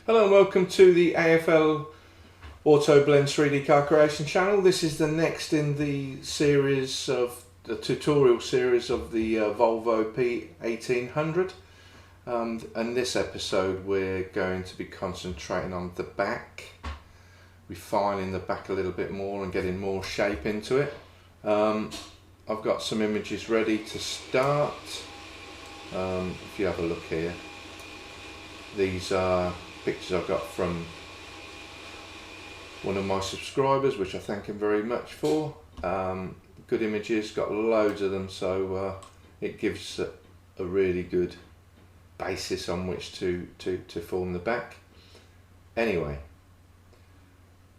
Hello and welcome to the AFL Auto Blend 3D car creation channel. This is the next in the series of the tutorial series of the Volvo P1800. And this episode we're going to be concentrating on the back, refining the back a little bit more and getting more shape into it. I've got some images ready to start. If you have a look here, these are pictures I got from one of my subscribers, which I thank him very much for. Good images, got loads of them, so it gives a really good basis on which to form the back. Anyway,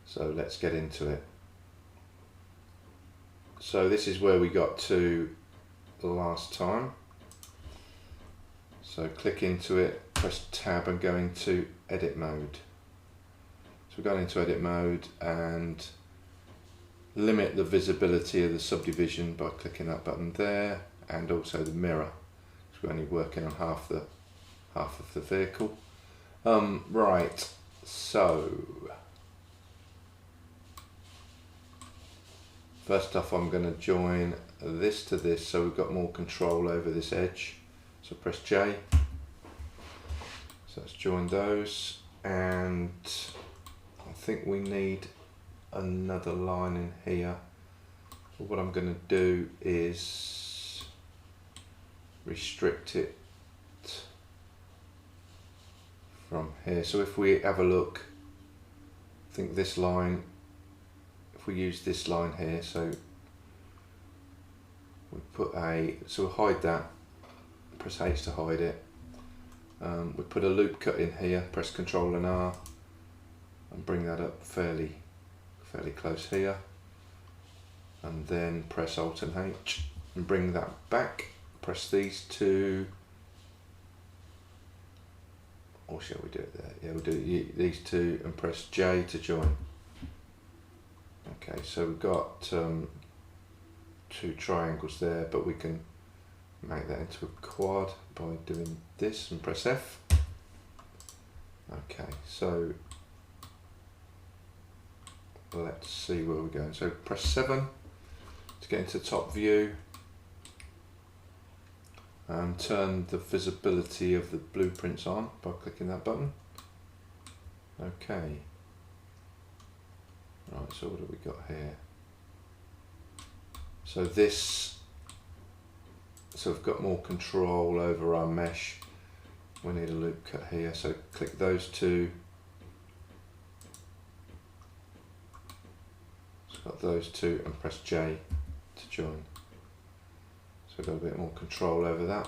so let's get into it. So this is where we got to the last time. So click into it, press tab and go into edit mode. So we've gone into edit mode and limit the visibility of the subdivision by clicking that button there, and also the mirror, because we're only working on half of the vehicle. Right, so first off I'm going to join this to this so we've got more control over this edge. So press J. So let's join those, and I think we need another line in here. So what I'm going to do is restrict it from here. So if we have a look, I think this line, if we use this line here, so we put so we'll hide that, press H to hide it. We put a loop cut in here, press Ctrl and R and bring that up fairly close here, and then press Alt and H and bring that back. Press these two, or shall we do it there? Yeah, we'll do these two and press J to join. Okay, so we've got two triangles there, but we can make that into a quad by doing this and press F. Okay, so let's see where we're going. So press 7 to get into top view and turn the visibility of the blueprints on by clicking that button. Okay, right, so what have we got here? So so we've got more control over our mesh. We need a loop cut here, so click those two. So got those two and press J to join. So we've got a bit more control over that.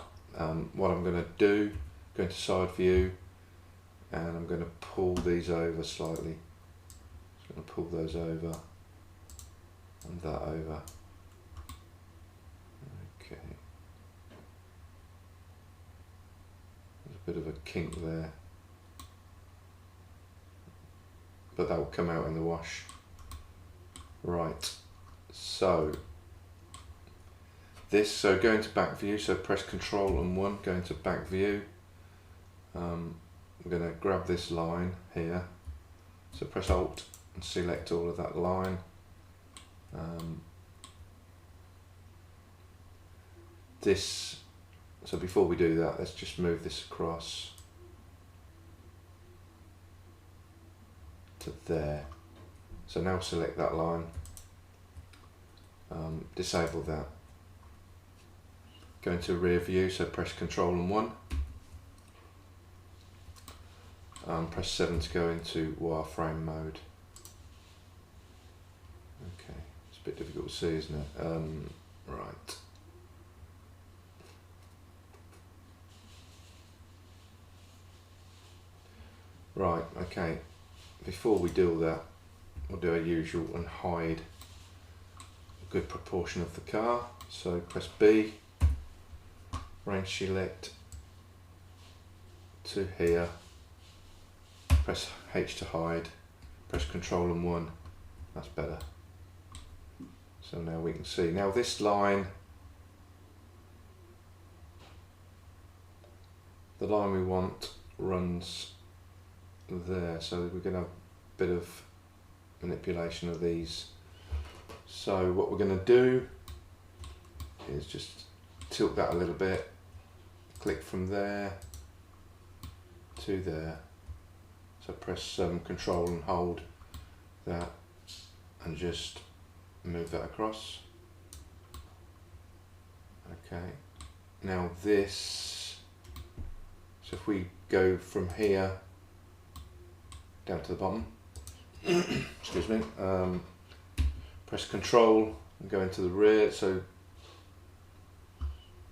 What I'm going to do, go into side view, and I'm going to pull these over slightly. So I'm going to pull those over and that over. Okay. Bit of a kink there, but that will come out in the wash. Right, so go into back view, so press Ctrl and 1, go into back view. I'm going to grab this line here, so press Alt and select all of that line. So before we do that, let's just move this across to there. So now select that line, disable that. Go into rear view, so press Ctrl and 1. Press 7 to go into wireframe mode. Okay, it's a bit difficult to see, isn't it? Right. Right, okay, before we do all that, we'll do our usual and hide a good proportion of the car. So press B, range select to here, press H to hide, press Ctrl and 1, that's better. So now we can see. Now this line, the line we want runs there, so we're going to have a bit of manipulation of these. So what we're going to do is just tilt that a little bit, click from there to there, so press Control and hold that and just move that across. Okay, now this, so if we go from here down to the bottom, excuse me, press Control and go into the rear, so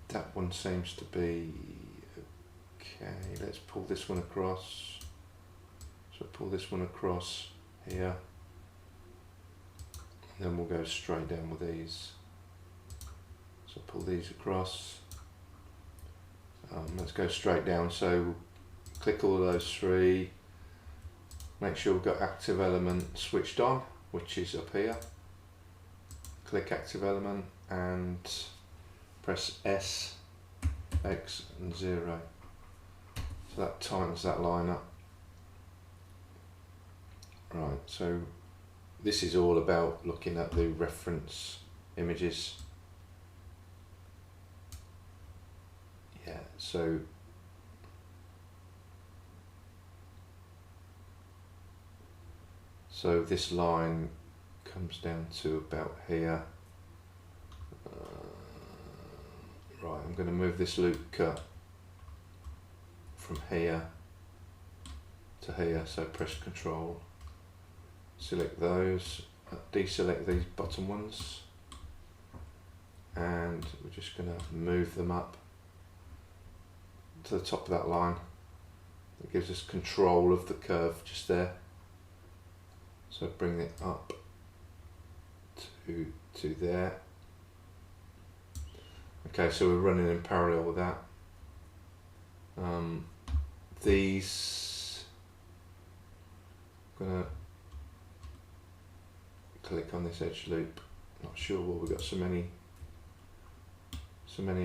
that one seems to be okay. Let's pull this one across, so pull this one across here, and then we'll go straight down with these. So pull these across, let's go straight down, so click all of those three, make sure we've got active element switched on, which is up here, click active element and press S, X and 0, so that tightens that line up. Right, so this is all about looking at the reference images. Yeah, so this line comes down to about here. Right, I'm going to move this loop cut from here to here, so press Control, select those, deselect these bottom ones, and we're just going to move them up to the top of that line. It gives us control of the curve just there, so bring it up to there. Okay, so we're running in parallel with that. These, I'm gonna click on this edge loop. Not sure why we've got so many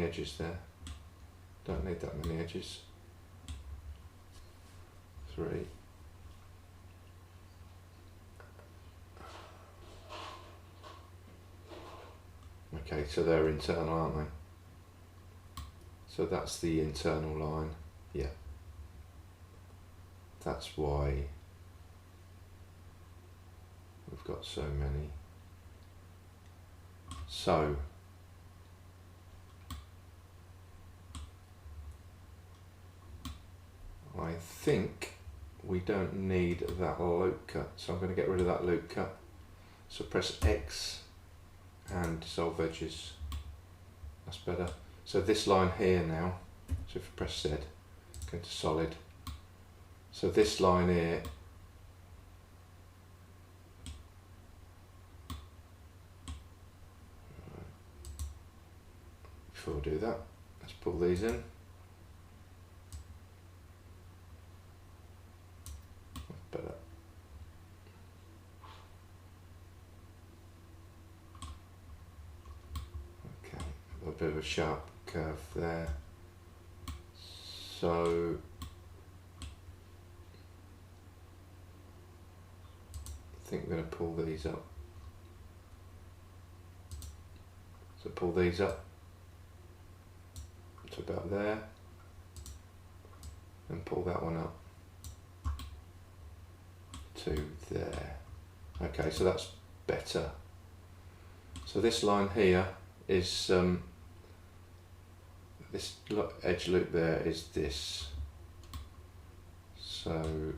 edges there. Don't need that many edges. 3. Okay, so they're internal, aren't they? So that's the internal line, yeah. That's why we've got so many. So I think we don't need that loop cut, so I'm going to get rid of that loop cut. So press X and dissolve edges. That's better. So this line here now, so if I press Z, go to solid. So this line here, before we do that, let's pull these in. That's better. Okay, a bit of a sharp curve there. So I think we're going to pull these up. So pull these up to about there, and pull that one up to there. Okay, so that's better. So this line here is this edge loop there is this, so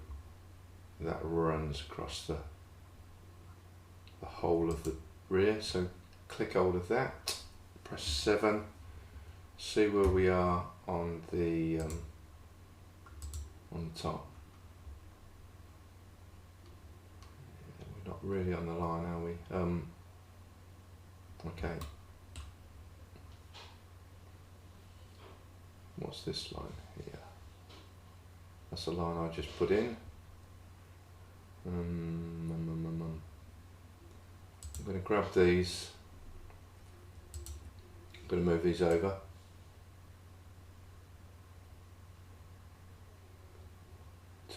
that runs across the whole of the rear. So click hold of that, press 7, see where we are on the top. We're not really on the line, are we? Okay. What's this line here? That's the line I just put in. I'm going to grab these. I'm going to move these over.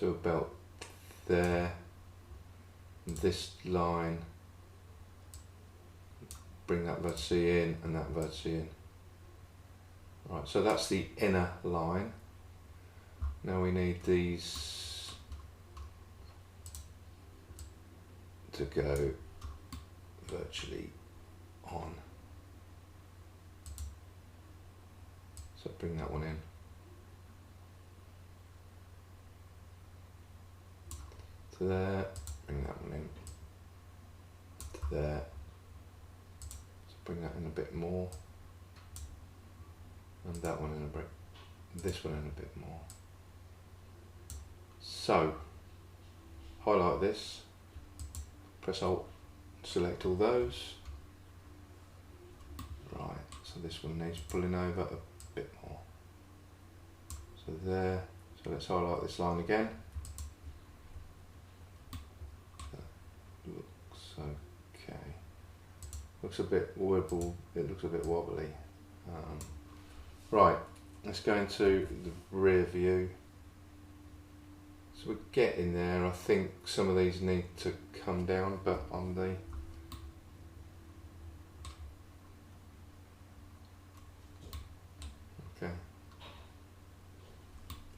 To about there, and this line, bring that vertex in and that vertex in. Right, so that's the inner line. Now we need these to go virtually on. So bring that one in. To there, bring that one in. To there. So bring that in a bit more. And that one in a bit. This one in a bit more. So, highlight this. Press Alt, select all those. Right, so this one needs pulling over a bit more. So there, so let's highlight this line again. That looks okay. Looks a bit wobble, it looks a bit wobbly. Right, let's go into the rear view. So we're getting there. I think some of these need to come down, but on the okay,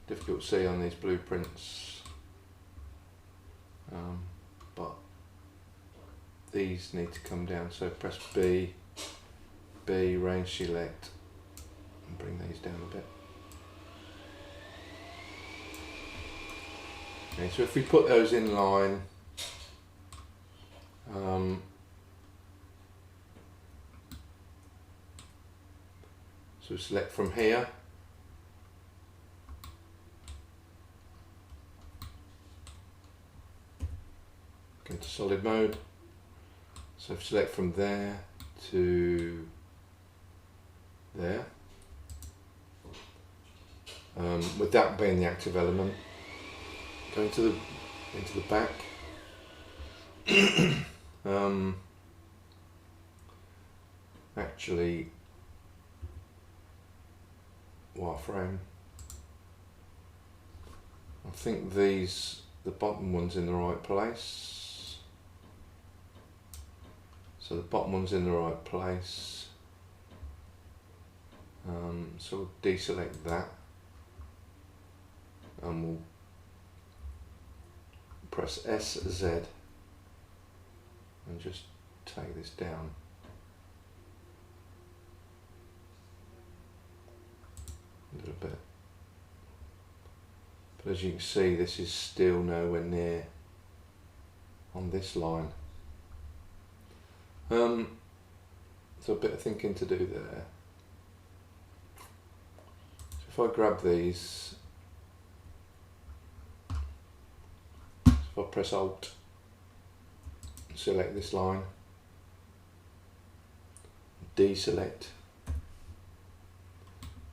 difficult to see on these blueprints, but these need to come down. So press B, range select, and bring these down a bit. Okay, so if we put those in line, so select from here, go to solid mode, so select from there to there, with that being the active element. Go into the back. Actually, wireframe. I think the bottom one's in the right place. So the bottom one's in the right place. So we'll deselect that, and we'll press SZ and just take this down. A little bit. But as you can see, this is still nowhere near on this line. So a bit of thinking to do there. So if I grab these, if I press Alt, select this line, deselect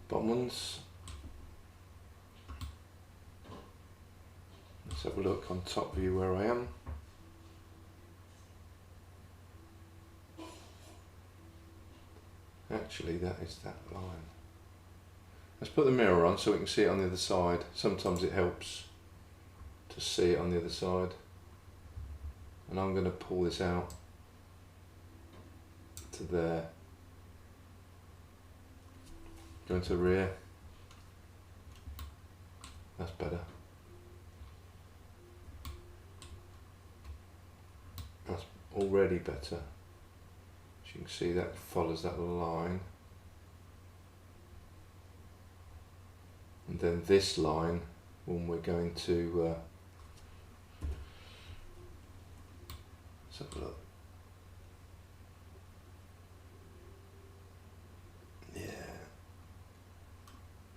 bottom ones. Let's have a look on top view where I am. Actually, that is that line. Let's put the mirror on so we can see it on the other side. Sometimes it helps to see it on the other side. And I'm going to pull this out to there. Go into rear. That's better. That's already better. As you can see, that follows that line. And then this line, when we're going to let's have a look. Yeah,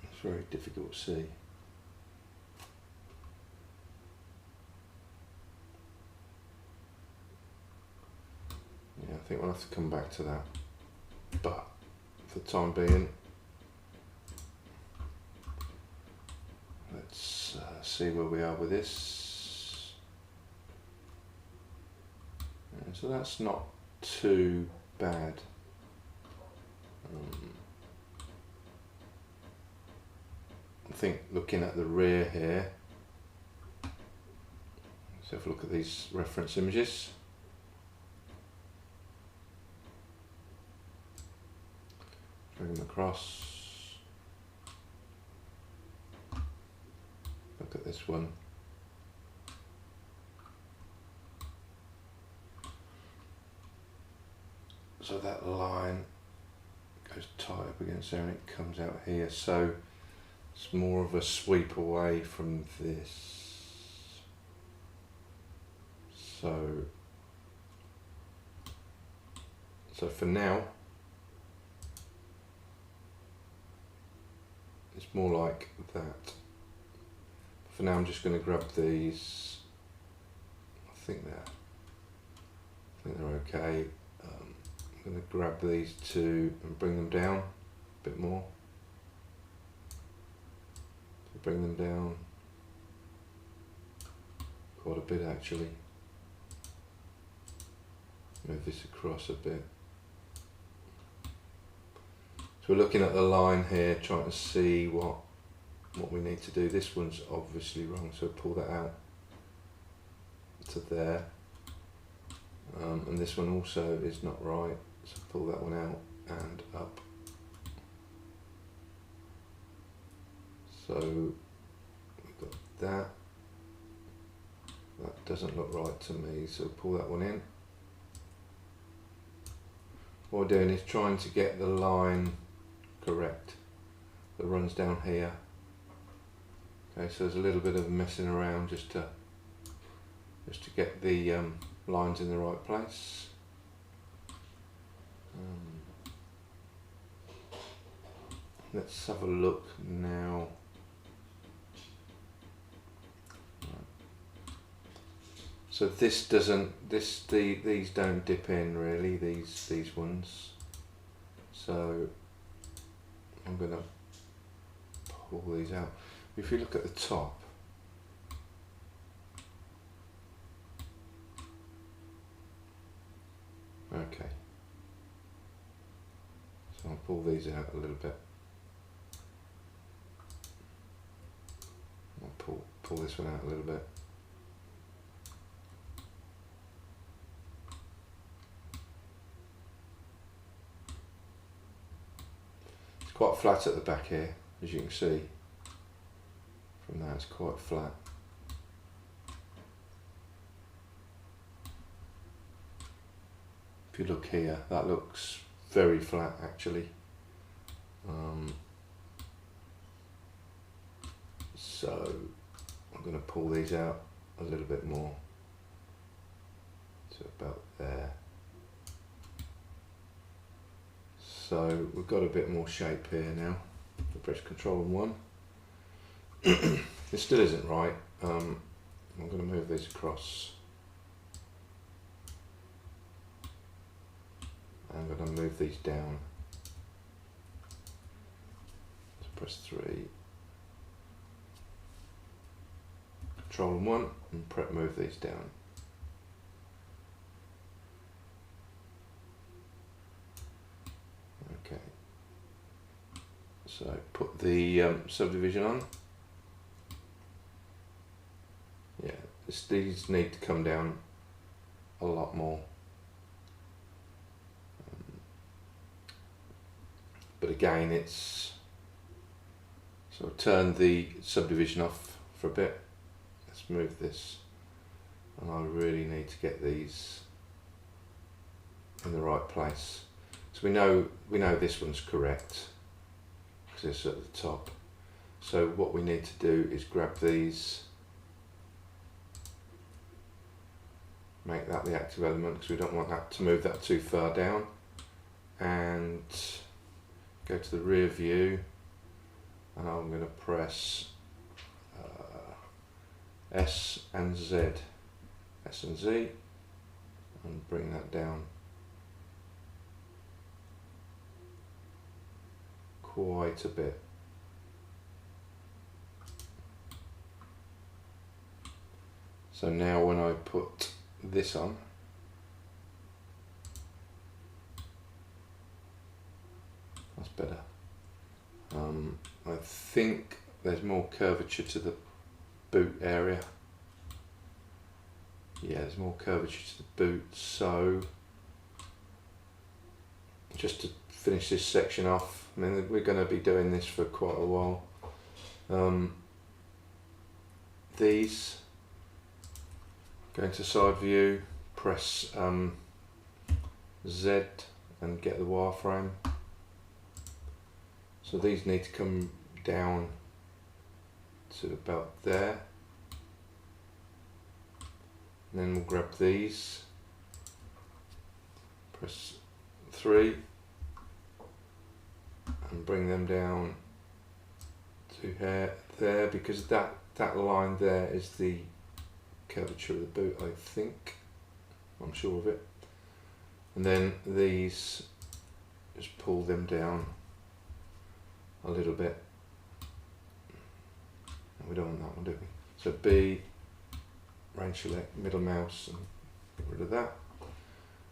it's very difficult to see. Yeah, I think we'll have to come back to that. But for the time being, let's see where we are with this. Yeah, so that's not too bad. I think looking at the rear here, So if we look at these reference images, bring them across, look at this one. So that line goes tight up against there and it comes out here, so it's more of a sweep away from this. So for now it's more like that. For now I'm just going to grab these. I think they're okay. I'm going to grab these two and bring them down a bit more. So bring them down quite a bit actually. Move this across a bit. So we're looking at the line here, trying to see what we need to do. This one's obviously wrong, so pull that out to there. And this one also is not right, so pull that one out and up. So we've got that. That doesn't look right to me, so pull that one in. What we're doing is trying to get the line correct that runs down here. Okay, so there's a little bit of messing around just to get the lines in the right place. Let's have a look now. So this doesn't, these don't dip in really, these ones. So I'm going to pull these out. If you look at the top, okay. So I'll pull these out a little bit. I'll pull this one out a little bit. Quite flat at the back here, as you can see. From there it's quite flat. If you look here, that looks very flat actually. So I'm going to pull these out a little bit more. So about there. So we've got a bit more shape here now. I press Control and 1. It still isn't right. I'm going to move these across. I'm going to move these down. So press 3. Control and 1 and move these down. Okay. So put the subdivision on. Yeah, these need to come down a lot more. But again, it's, so turn the subdivision off for a bit. Let's move this, and I really need to get these in the right place. So we know this one's correct because it's at the top. So what we need to do is grab these, make that the active element because we don't want that to move that too far down, and go to the rear view, and I'm going to press S and Z, S and Z, and bring that down quite a bit. So now when I put this on, that's better. I think there's more curvature to the boot area. yeah, there's more curvature to the boot. So just to finish this section off, I mean, we're going to be doing this for quite a while. These, go into side view, press Z and get the wireframe. So these need to come down to about there. And then we'll grab these, press 3 and bring them down to there, because that line there is the curvature of the boot, I think. I'm sure of it. And then these, just pull them down a little bit. And we don't want that one, do we? So B, range select, middle mouse, and get rid of that.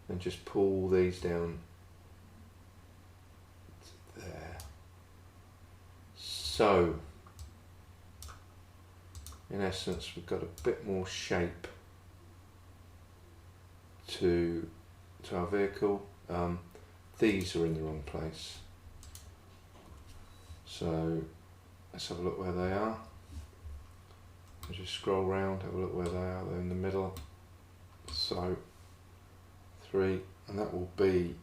And just pull these down to there. So, in essence, we've got a bit more shape to our vehicle. These are in the wrong place. So let's have a look where they are. I'll just scroll round, have a look where they are. They're in the middle. So 3, and that will be,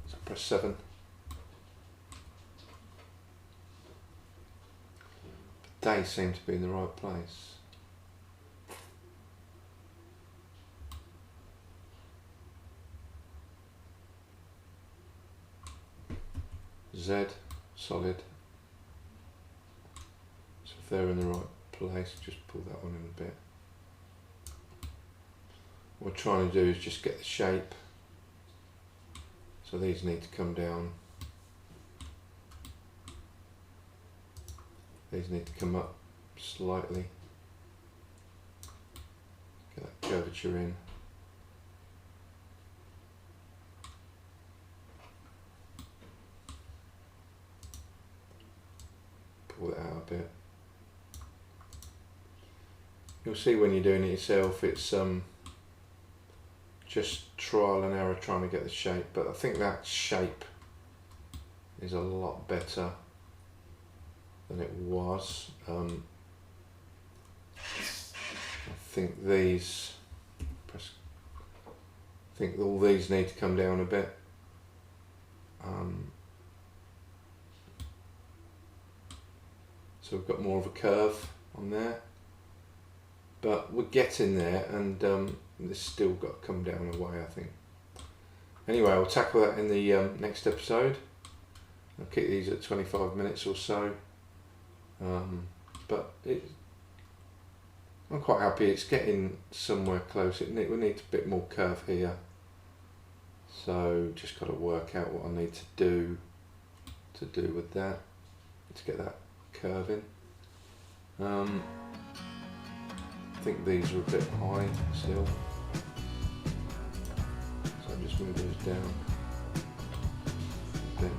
so press 7. But they seem to be in the right place. Z, solid. So if they're in the right place, just pull that one in a bit. What we're trying to do is just get the shape. So these need to come down. These need to come up slightly. Get that curvature in. Pull it out a bit. You'll see when you're doing it yourself, it's just trial and error trying to get the shape, but I think that shape is a lot better than it was. I think these, I think all these need to come down a bit. So we've got more of a curve on there, but we're getting there, and this still got to come down a way, I think. Anyway, I'll tackle that in the next episode. I'll keep these at 25 minutes or so, but I'm quite happy it's getting somewhere close. We need a bit more curve here, so just got to work out what I need to do with that to get that curve in. I think these are a bit high still, so I'll just move those down a bit.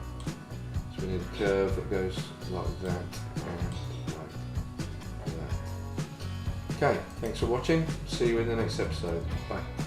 So we need a curve that goes like that and like that. Okay, thanks for watching. See you in the next episode. Bye.